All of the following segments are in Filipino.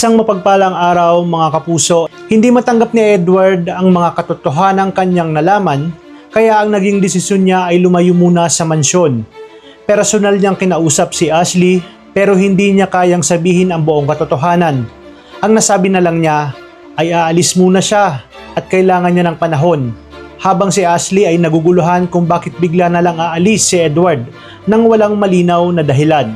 Isang mapagpalang araw mga kapuso, hindi matanggap ni Edward ang mga katotohanang kanyang nalaman, kaya ang naging desisyon niya ay lumayo muna sa mansyon. Personal niyang kinausap si Ashley pero hindi niya kayang sabihin ang buong katotohanan. Ang nasabi na lang niya ay aalis muna siya at kailangan niya ng panahon. Habang si Ashley ay naguguluhan kung bakit bigla na lang aalis si Edward nang walang malinaw na dahilan.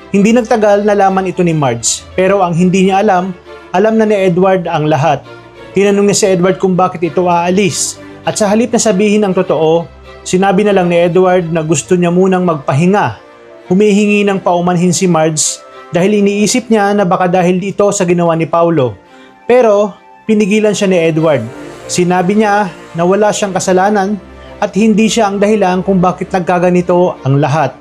Hindi nagtagal nalaman ito ni Marge, pero ang hindi niya alam na ni Edward ang lahat. Tinanong niya si Edward kung bakit ito aalis at sa halip na sabihin ang totoo, sinabi na lang ni Edward na gusto niya munang magpahinga. Humihingi ng paumanhin si Marge dahil iniisip niya na baka dahil ito sa ginawa ni Paulo. Pero pinigilan siya ni Edward. Sinabi niya na wala siyang kasalanan at hindi siya ang dahilan kung bakit nagkaganito ang lahat.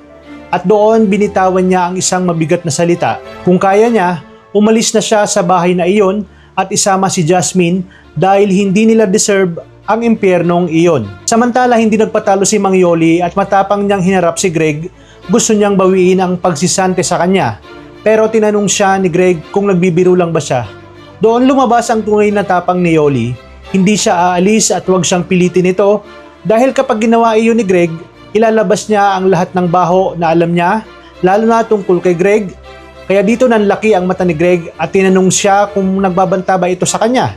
At doon binitawan niya ang isang mabigat na salita. Kung kaya niya, umalis na siya sa bahay na iyon at isama si Jasmine dahil hindi nila deserve ang impyernong iyon. Samantala hindi nagpatalo si Mang Yoli at matapang niyang hinarap si Greg, gusto niyang bawiin ang pagsisante sa kanya. Pero tinanong siya ni Greg kung nagbibiro lang ba siya. Doon lumabas ang tunay na tapang ni Yoli. Hindi siya aalis at huwag siyang pilitin ito dahil kapag ginawa iyon ni Greg, ilalabas niya ang lahat ng baho na alam niya, lalo na tungkol kay Greg. Kaya dito nanlaki ang mata ni Greg at tinanong siya kung nagbabanta ba ito sa kanya.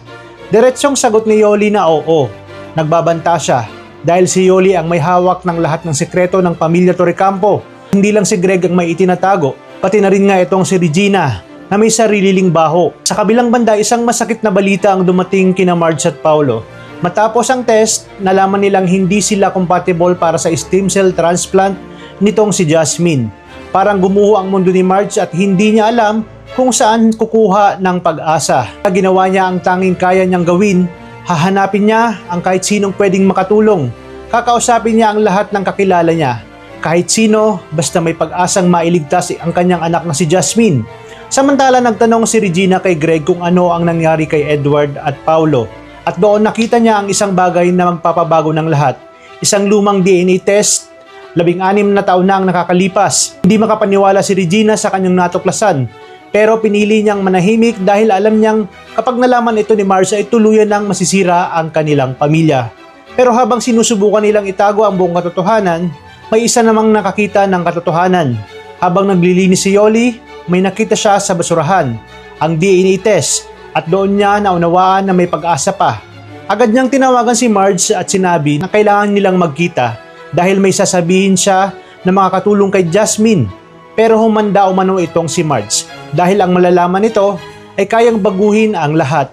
Diretsyong sagot ni Yoli na oo, nagbabanta siya dahil si Yoli ang may hawak ng lahat ng sekreto ng pamilya Torrecampo. Hindi lang si Greg ang may itinatago, pati na rin nga itong si Regina na may sariling baho. Sa kabilang banda, isang masakit na balita ang dumating kina Marge at Paulo. Matapos ang test, nalaman nilang hindi sila compatible para sa stem cell transplant nitong si Jasmine. Parang gumuho ang mundo ni Marge at hindi niya alam kung saan kukuha ng pag-asa. Ginawa niya ang tanging kaya niyang gawin, hahanapin niya ang kahit sinong pwedeng makatulong. Kakausapin niya ang lahat ng kakilala niya. Kahit sino, basta may pag-asang mailigtas ang kanyang anak na si Jasmine. Samantala nagtanong si Regina kay Greg kung ano ang nangyari kay Edward at Paulo. At doon nakita niya ang isang bagay na magpapabago ng lahat. Isang lumang DNA test, 16 na taon na ang nakakalipas. Hindi makapaniwala si Regina sa kanyang natuklasan. Pero pinili niyang manahimik dahil alam niyang kapag nalaman ito ni Marge ay tuluyan nang masisira ang kanilang pamilya. Pero habang sinusubukan nilang itago ang buong katotohanan, may isa namang nakakita ng katotohanan. Habang naglilinis si Yoli, may nakita siya sa basurahan, ang DNA test. At doon niya naunawaan na may pag-asa pa. Agad niyang tinawagan si Marge at sinabi na kailangan nilang magkita dahil may sasabihin siya na makakatulong kay Jasmine. Pero humanda umano itong si Marge dahil ang malalaman nito ay kayang baguhin ang lahat.